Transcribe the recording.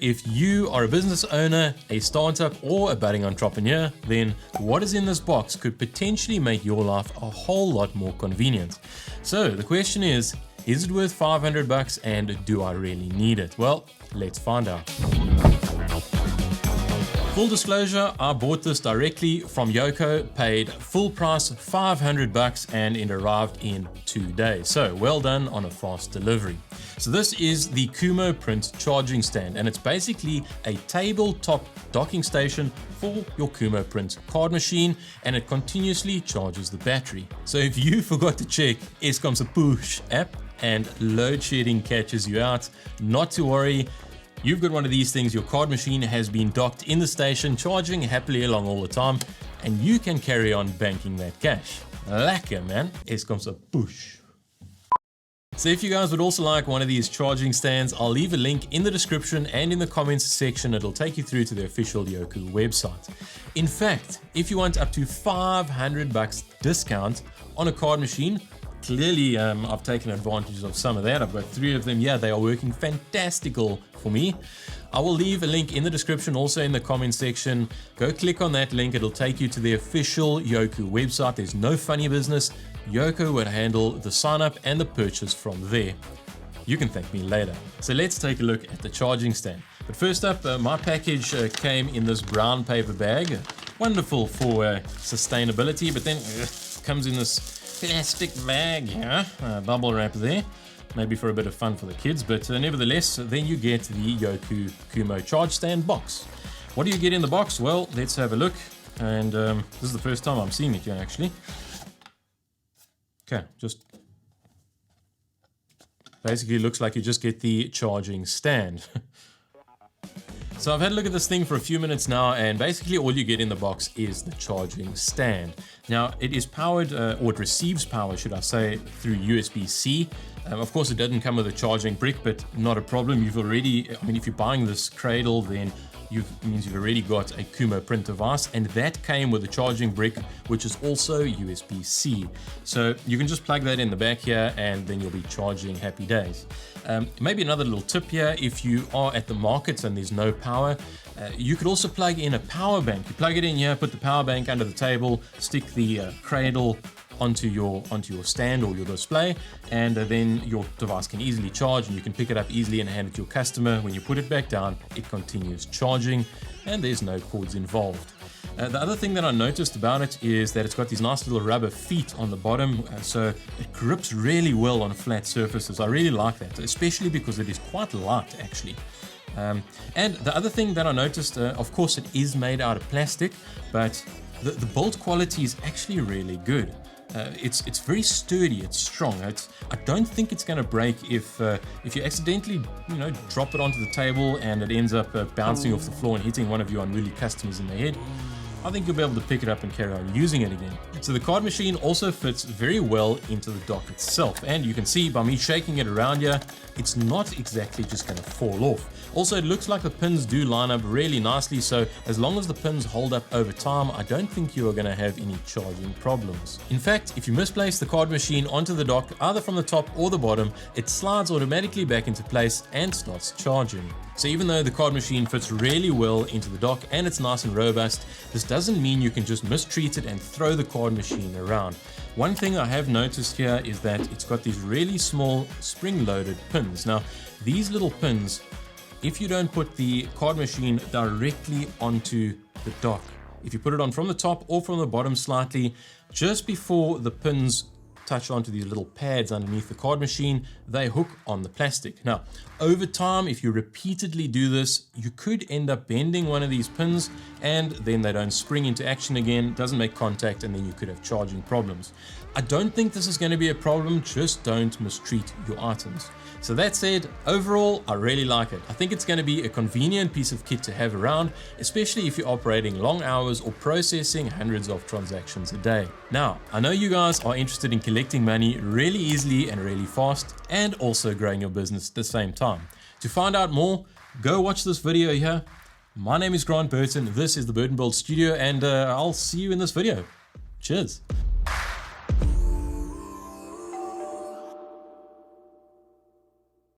If you are a business owner, a startup, or a budding entrepreneur, then what is in this box could potentially make your life a whole lot more convenient. So the question is it worth 500 bucks, and do I really need it? Well, let's find out. Full disclosure, I bought this directly from Yoco, paid full price 500 bucks, and it arrived in 2 days. So well done on a fast delivery. So this is the Khumo Print charging stand, and it's basically a tabletop docking station for your Khumo Print Card Machine, and it continuously charges the battery. So if you forgot to check Eskom's push app and load shedding catches you out, not to worry. You've got one of these things, your card machine has been docked in the station, charging happily along all the time, and you can carry on banking that cash. Lekker, man. Eskom's push. So if you guys would also like one of these charging stands, I'll leave a link in the description and in the comments section. It'll take you through to the official Yoco website. In fact, if you want up to 500 bucks discount on a card machine, clearly I've taken advantage of some of that. I've got 3 of them. Yeah, they are working fantastical for me. I will leave a link in the description, also in the comment section. Go click on that link. It'll take you to the official Yoco website. There's no funny business. Yoco would handle the sign up and the purchase from there. You can thank me later. So let's take a look at the charging stand. But first up, my package came in this brown paper bag. Wonderful for sustainability, but then comes in this plastic bag here, bubble wrap there. Maybe for a bit of fun for the kids, but nevertheless, then you get the Yoco Khumo charge stand box. What do you get in the box? Well, let's have a look. And this is the first time I'm seeing it here, actually. Okay, just basically looks like you just get the charging stand. So I've had a look at this thing for a few minutes now, and basically all you get in the box is the charging stand. Now it is powered, or it receives power, should I say, through USB-C. Of course, it doesn't come with a charging brick, but not a problem. You've already, I mean, if you're buying this cradle, then means you've already got a Khumo Print device, and that came with a charging brick, which is also USB-C. So you can just plug that in the back here, and then you'll be charging happy days. Maybe another little tip here, if you are at the market and there's no power, you could also plug in a power bank. You plug it in here, put the power bank under the table, stick the cradle onto your stand or your display, and then your device can easily charge, and you can pick it up easily and hand it to your customer. When you put it back down, it continues charging, and there's no cords involved. The other thing that I noticed about it is that it's got these nice little rubber feet on the bottom, so it grips really well on flat surfaces. I really like that, especially because it is quite light actually. And the other thing that I noticed, of course it is made out of plastic, but the build quality is actually really good. It's very sturdy, it's strong. I don't think it's going to break if you accidentally drop it onto the table and it ends up bouncing off the floor and hitting one of your unruly customers in the head. I think you'll be able to pick it up and carry on using it again. So the card machine also fits very well into the dock itself, and you can see by me shaking it around here, it's not exactly just going to fall off. Also, it looks like the pins do line up really nicely, so as long as the pins hold up over time, I don't think you are going to have any charging problems. In fact, if you misplace the card machine onto the dock, either from the top or the bottom, it slides automatically back into place and starts charging. So even though the card machine fits really well into the dock and it's nice and robust, this doesn't mean you can just mistreat it and throw the card machine around. One thing I have noticed here is that it's got these really small spring-loaded pins. Now, these little pins, if you don't put the card machine directly onto the dock, if you put it on from the top or from the bottom slightly, just before the pins touch onto these little pads underneath the card machine, they hook on the plastic. Now, over time, if you repeatedly do this, you could end up bending one of these pins, and then they don't spring into action again, doesn't make contact, and then you could have charging problems. I don't think this is going to be a problem, just don't mistreat your items. So that said, overall, I really like it. I think it's going to be a convenient piece of kit to have around, especially if you're operating long hours or processing hundreds of transactions a day. Now, I know you guys are interested in collecting money really easily and really fast, and also growing your business at the same time. To find out more, go watch this video here. My name is Burton, this is the Burton Build Studio, and I'll see you in this video. Cheers.